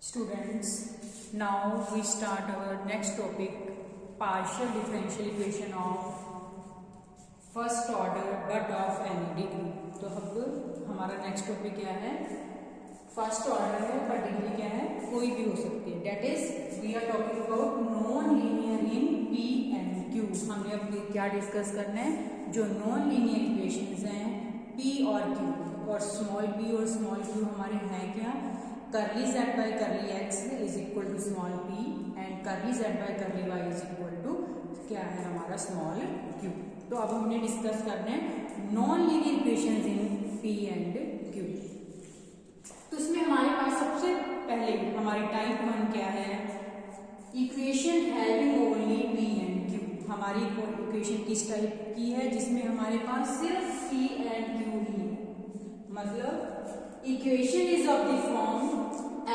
Students, now we start our next topic, partial differential equation of first order but of any degree. तो अब हमारा next topic क्या है? First order है पर डिग्री क्या है? कोई भी हो सकती है. That is we are talking about non linear in p and q. हमने अब क्या डिस्कस करना है? जो नॉन लीनियर इक्वेशंस हैं पी और क्यू, और स्मॉल पी और स्मॉल क्यू हमारे हैं क्या? Curly z by curly x is equal to small p and curly z by curly y is equal to क्या है हमारा स्मॉल q. तो अब हमने डिस्कस करना है non linear equations in p and q. तो इसमें हमारे पास सबसे पहले हमारी टाइप 1 क्या है? Equation having only p and q. हमारी इक्वेशन किस टाइप की है? जिसमें हमारे पास सिर्फ p एंड q ही है. मतलब equation is of the form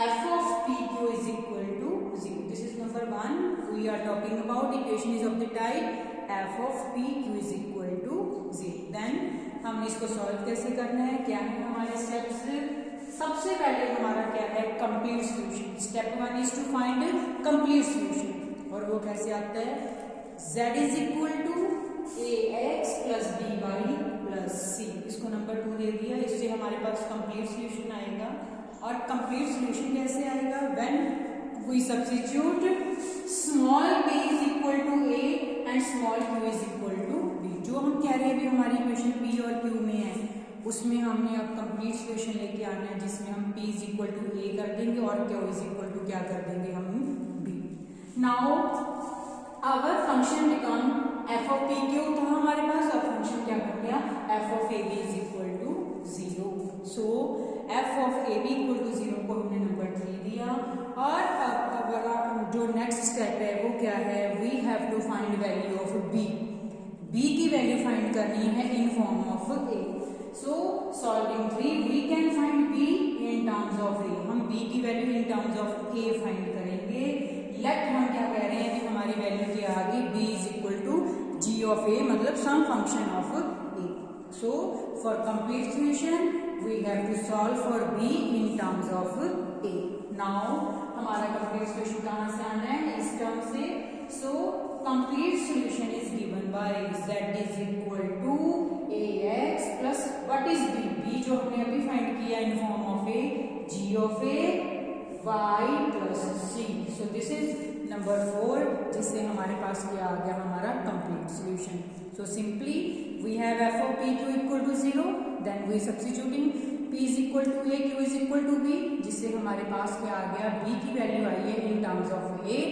f of pq is equal to 0. This is number 1. We are talking about equation is of the type f of pq is equal to 0. Then हम इसको solve कैसे करना है? क्या है हमारे steps? सबसे पहले हमारा क्या है? Complete solution. Step 1 is to find complete solution. और वो कैसे आता है? z is equal to ax plus by plus c. इसको नंबर 2 दे दिया. इससे हमारे पास कंप्लीट सॉल्यूशन आएगा. और कंप्लीट सॉल्यूशन कैसे आएगा? When we substitute small p is equal to a and small q is equal to b. जो हम कह रहे हैं अभी हमारी इक्वेशन p और q में है, उसमें हमने अब कंप्लीट सॉल्यूशन लेके आना है, जिसमें हम p is equal to a कर देंगे और q इज इक्वल टू क्या कर देंगे हम? b. Now our function become f of p q था हमारे पास. अब फंक्शन क्या बन गया? f of a b is equal to 0. So f of a b equal to 0 को हमने नंबर 3 दिया. और अब जो नेक्स्ट स्टेप है वो क्या है? we have to find value of b. b की वैल्यू फाइंड करनी है in form of a. So solving 3 we can find b in terms of a. हम b की value in terms of a find करेंगे. Late हम क्या कह रहे हैं कि हमारी वैल्यू क्या आ गई? b is equal to g of a, मतलब some function of a. So for complete solution we have to solve for b in terms of a. Now हमारा complete solution कहाँ से आना है? इस टर्म से. So complete solution is given by z is equal to ax plus what is b? b जो हमने अभी फाइंड किया in form of a, g of a y plus c. So this is number 4, जिससे हमारे पास क्या आ गया? हमारा complete solution. So simply we have f of p q equal to 0. Then we substituting p is equal to a, q is equal to b, जिससे हमारे पास क्या आ गया? b की वैल्यू आई है in terms of a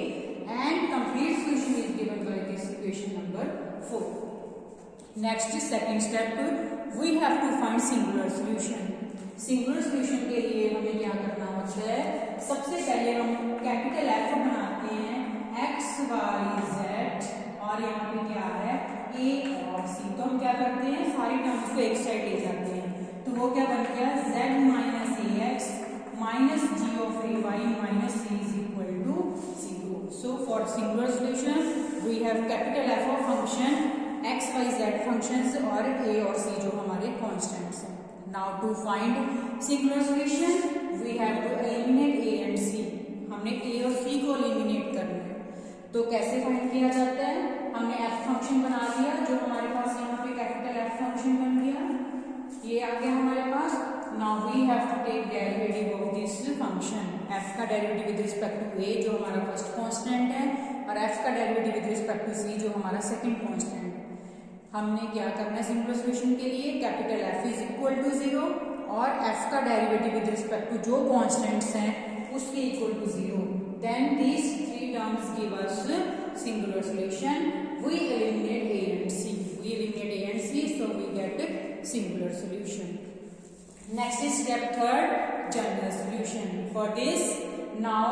and complete solution is given by this equation number 4. Next second step, we have to find singular solution. Singular solution के लिए हमें क्या करना होता है? सबसे पहले हम कैपिटल F बनाते हैं x y z, और यहाँ पे क्या है? a और c. तो हम क्या करते हैं? सारी टर्म्स को एक साइड ले जाते हैं. तो वो क्या बन गया? z minus a x minus g of a y minus c is equal to 0. So for singular solution we have capital F of function x y z functions और a और c जो हमारे कॉन्स्टेंट्स हैं. Now to find singular solution we have to eliminate a and c. हमने a और c को eliminate करना है. तो कैसे फाइंड किया जाता है? हमने f फंक्शन बना लिया, जो हमारे पास यहाँ पे कैपिटल F फंक्शन बन गया. ये आ गया हमारे पास. Now we have to take derivative of this function. f का derivative with respect to a जो हमारा फर्स्ट कांस्टेंट है, और f का derivative with respect to c जो हमारा सेकंड कांस्टेंट है. हमने क्या करना है सिंगुलर सॉल्यूशन के लिए? Capital F is equal to 0 और f का डेरिवेटिव विद रिस्पेक्ट टू जो कांस्टेंट्स हैं उसके equal to 0. Then these three terms give us singular solution. We eliminate a and c. We eliminate a and c, so we get singular solution. Next is step 3, general solution. For this now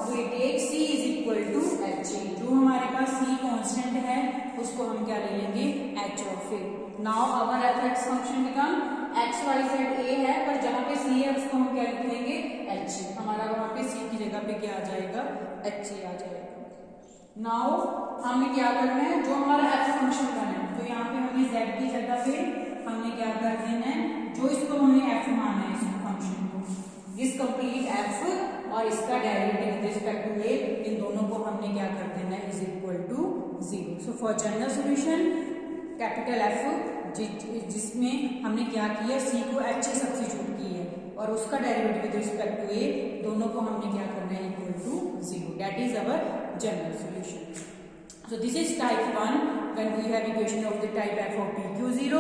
we take c is equal to h. जो हमारे पास c constant है उसको हम क्या ले लेंगे? h of a. Now our f(x) function become x y z a है, पर जहाँ पे c है उसको हम क्या लिख लेंगे? h. हमारा वहाँ पे c की जगह पे क्या आ जाएगा? h आ जाएगा. नाउ हमें क्या करना है? जो हमारा f फंक्शन बना है, तो यहाँ पे हमें z की जगह पे हमने क्या कर देना है? जो इसको हमने f माना है इस फंक्शन को, दिस कंप्लीट f और इसका derivative with respect to a, इन दोनों को हमने क्या कर देना है, is equal to 0. So for general solution capital F जिसमें हमने क्या किया, सी को एच से सब्स्टिट्यूट की है और उसका derivative with respect to a, दोनों को हमने क्या करना है, equal to 0. That is our general solution. So this is type 1. When we have equation of the type f of PQ0,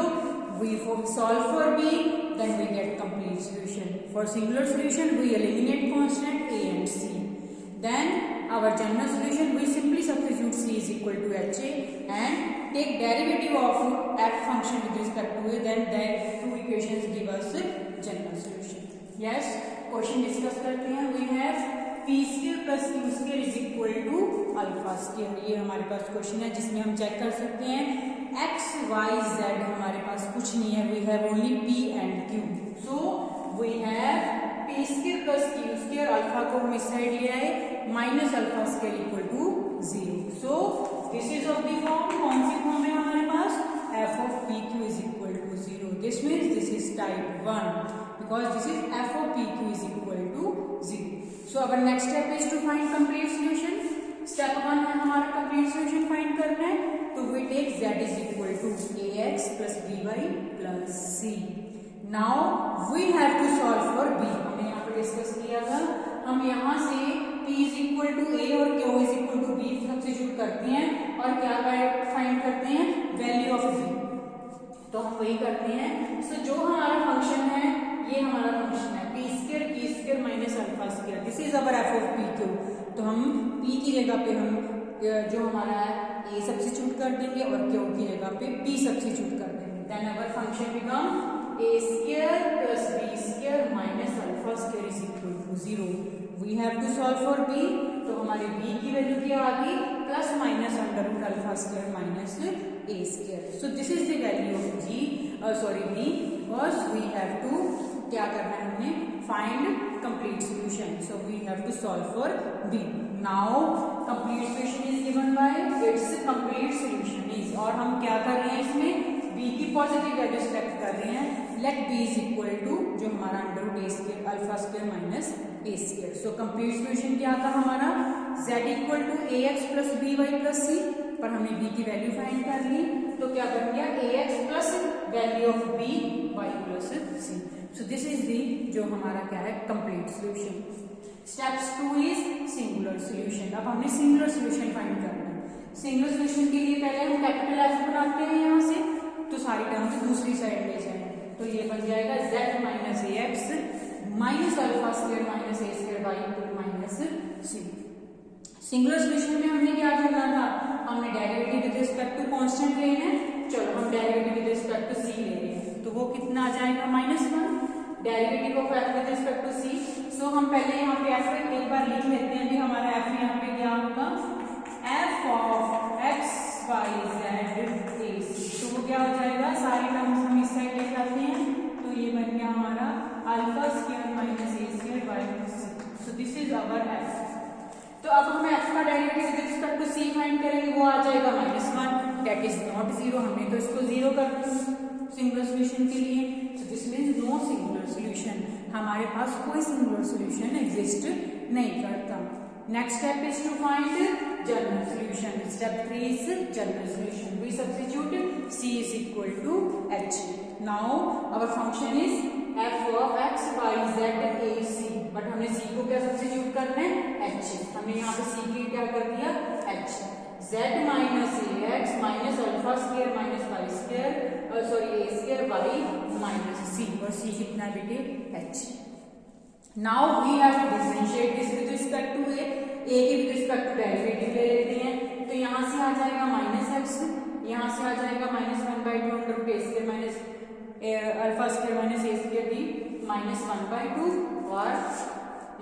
we solve for B, then we get complete solution. For singular solution, we eliminate constant A and C. Then our general solution, we simply substitute C is equal to HA and take derivative of f function with respect to A. Then that two equations give us general solution. Yes, question discuss करते हैं. We have p square plus q square is equal to alpha square. ये हमारे पास question है जिसमें हम check कर सकते हैं x y z हमारे पास कुछ नहीं है, we have only p and q. So we have p square plus q square, alpha को हम इस साइड लिया है, minus alpha square equal to 0. So this is of the form, कौन सी फॉर्म है हमारे पास, f of pq is equal to 0. This means this is type 1 because this is f of pq is equal to 0. So our next step is to find complete solution. Step 1 है हमारा complete solution find करना है, तो we take z is equal to ax plus by plus c. Now we have to solve for b. हमने यहाँ पे discuss किया था, हम यहाँ से p is equal to a और q is equal to b substitute करते हैं और क्या फाइंड करते हैं, वैल्यू ऑफ b. तो हम वही करते हैं. सो जो हमारा फंक्शन है, ये हमारा फंक्शन है P square minus alpha square. This is our F of P Q. तो हम पी की जगह पे हम जो हमारा है ए सब्स्टिट्यूट कर देंगे और क्यू की जगह पे पी सब्स्टिट्यूट कर देंगे. Then our function become a square plus b square minus alpha square is equal to 0. We have to solve for b. तो हमारे बी की वैल्यू क्या आ गई, plus minus under root alpha square minus a square. So this is the value of g b, because we have to क्या करना है, हमने find complete solution. So we have to solve for b. Now complete solution is given bye it's complete solution is, और हम क्या कर रहे हैं इसमें, बी की पॉजिटिव वैल्यू सेलेक्ट कर रहे हैं. Let b is equal to जो हमारा under root a square alpha square minus a square. So complete solution क्या था हमारा, z equal to a x plus b y plus c. पर हमने b की वैल्यू फाइंड कर ली, तो क्या कर दिया, a x plus value of b y plus c. So this is the जो हमारा क्या है, कंप्लीट सोल्यूशन. स्टेप्स 2 इज सिंगुलर सोल्यूशन. अब हमने सिंगुलर सोल्यूशन फाइंड करना है. सिंगुलर सोल्यूशन के लिए पहले हम कैपिटल एफ बनाते हैं यहाँ से, तो सारी टर्म्स दूसरी साइड ले जाएंगे. तो ये बन जाएगा z minus a x minus alpha square minus a square by minus c. Singular solution में हमने क्या करना था, हमने derivative with respect to constant लेना है. चलो हम derivative with respect to c ले रहे हैं, तो वो कितना आ जाएगा, -1 derivative of f with respect to c. So हम पहले यहाँ पे एफ एक बार लिख लेते हैं. भी हमारा एफ यहाँ पे क्या होगा, f of x Y Z A c. तो वो क्या हो जाएगा, सारी टर्म्स हम इस साइड ले जाते हैं, तो ये बन गया हमारा alpha square minus a square by c. So this is our f. तो अब हम एफ का derivative with respect to c find करेंगे, वो आ जाएगा -1. That is not 0. हमने तो इसको 0 कर दिया सिंगुलर सोल्यूशन के लिए. So this means no singular solution. हमारे पास कोई सिंगुलर सोल्यूशन एग्जिस्ट नहीं करता. Next step is to find general solution. Step 3 is general solution. We substitute c is equal to h. Now our function is f of x y z a c. But हमने c को क्या substitute करना है, h. हमने यहाँ पे c की क्या कर दिया, h. z minus a x minus alpha square minus y square sorry a square y minus c. और c कितना है बेटे, h. Now we have to differentiate this with respect to a. a के with respect to derivative ले लेते हैं. तो यहाँ से आ जाएगा -x, यहाँ से आ जाएगा -1/2 under root a square minus alpha square minus a square the -1/2 और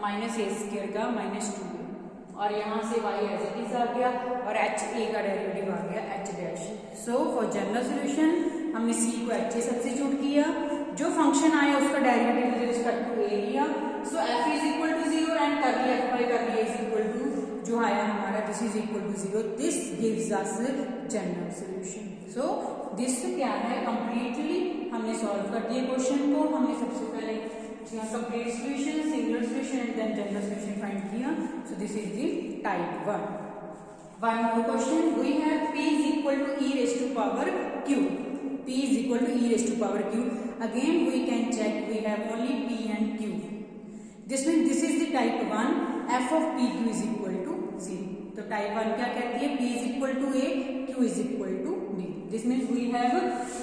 माइनस ए स्क्वायर का -2. और यहाँ से y एज इट इज आ गया और h a का डेरिवेटिव आ गया h dash. So for general solution हमने c को h से सब्स्टिट्यूट किया, जो फंक्शन आया उसका derivative with respect to a लिया. So f is equal to 0 and curly f by curly is equal to जो आया हमारा this is equal to 0. This gives us general solution. So this क्या है, कंप्लीटली हमने solve कर दिया question को. हमने सबसे पहले complete solution, singular singular solution and then general solution find किया. So this is the type 1. One more question. We have p is equal to e raised to power q. P is equal to e raised to power q. Again we can check. We have only p and q. This means this is the type 1. F of pq is equal to 0. तो type 1 क्या कहती है? p is equal to a, q is equal to b. This means we have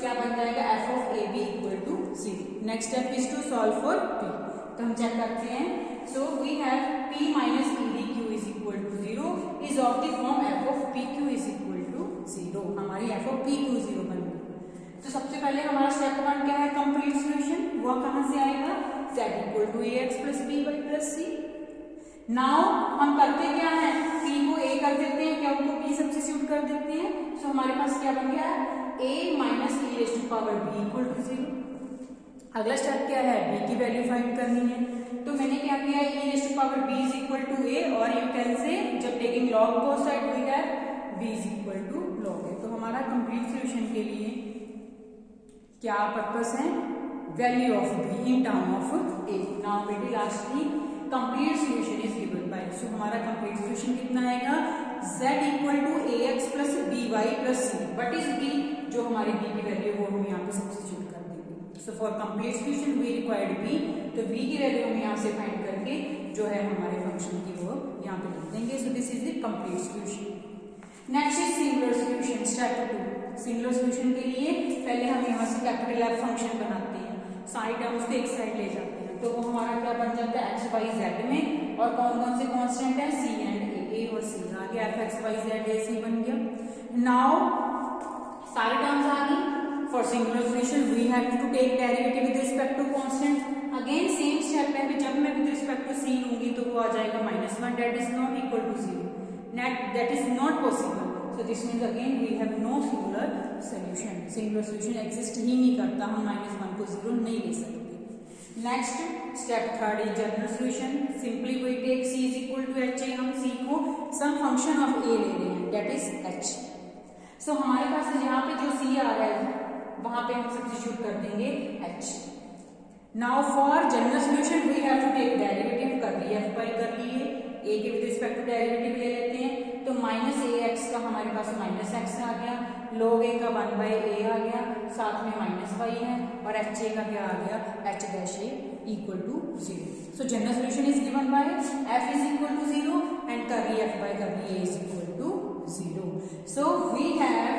क्या बन जाएगा? F of a b equal to 0. Next step is to solve for p. तो हम check करते हैं. So we have p minus e dq is equal to 0 is of the form f of pq is equal to 0. हमारी f of pq 0 बन गई. तो सबसे पहले हमारा स्टेप 1 क्या है? Complete solution. वो कहाँ से आएगा? z equal to ax plus by plus c. Now हम करते क्या है? p को a कर देते हैं, क्या को b सब्स्टिट्यूट कर देते हैं. सो हमारे पास क्या बन गया? a minus e raised to power b equal to 0. अगला स्टेप क्या है? b की वैल्यू फाइंड करनी है. तो मैंने क्या किया? e raised to power b is equal to a, और यू कैन से जब taking log both side we have b is equal to log a. तो हमारा कंप्लीट सॉल्यूशन के लिए क्या पर्पस है? Value of b in term of a. Now बेटी lastly complete solution is given by. So हमारा complete solution कितना आएगा? z equal to ax plus by plus c. What is b? जो हमारी b की वैल्यू वो हम यहाँ पे सब्स्टिट्यूट कर देंगे. So for complete solution we required b. तो b की वैल्यू हम यहाँ से फाइंड करके जो है हमारे फंक्शन की वो यहाँ पे लिख देंगे. सो this is the complete solution. Next is singular solution. Step 2. Singular solution के लिए पहले हम यहाँ से कैपिटल F फंक्शन बनाते हैं. साइड टर्म्स को एक साइड ले जाते हैं. तो वो हमारा क्या बन जाता है? एक्स वाई जेड में. और कौन कौन से कांस्टेंट है? सी एंड ए और सी. आगे F X Y Z A C बन गया. नाउ सारे टर्म्स आ गई. For singular solution we have to take derivative with respect to constant. Again same step है. जब मैं विद रिस्पेक्ट टू सी लूंगी तो वो आ जाएगा -1. That is not equal to 0. That is not possible. So this means again we have no singular solution. Singular solution exist ही नहीं करता. हम -1 को 0 नहीं ले सकते. Next step 3 is general solution. Simply we take c is equal to h. हम c को सम फंक्शन ऑफ a ले रहे हैं, दैट इज h. सो हमारे पास यहाँ पे जो c आ रहा है वहां पे हम सब्स्टिट्यूट कर देंगे h. Now for general solution we have to take derivative. कर लिए f बाई कर लिए a के विद रिस्पेक्ट टू डेरिवेटिव ले लेते हैं. तो -ax का हमारे पास -x आ गया. log a का 1/a आ गया. साथ में -y है. और h a का क्या आ गया? h dash a equal to 0. So general solution is given by f is equal to 0 and curly f by curly a is equal to 0. So we have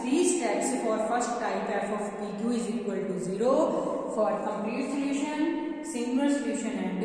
3 steps for first type. f of pq is equal to 0 for complete solution, singular solution and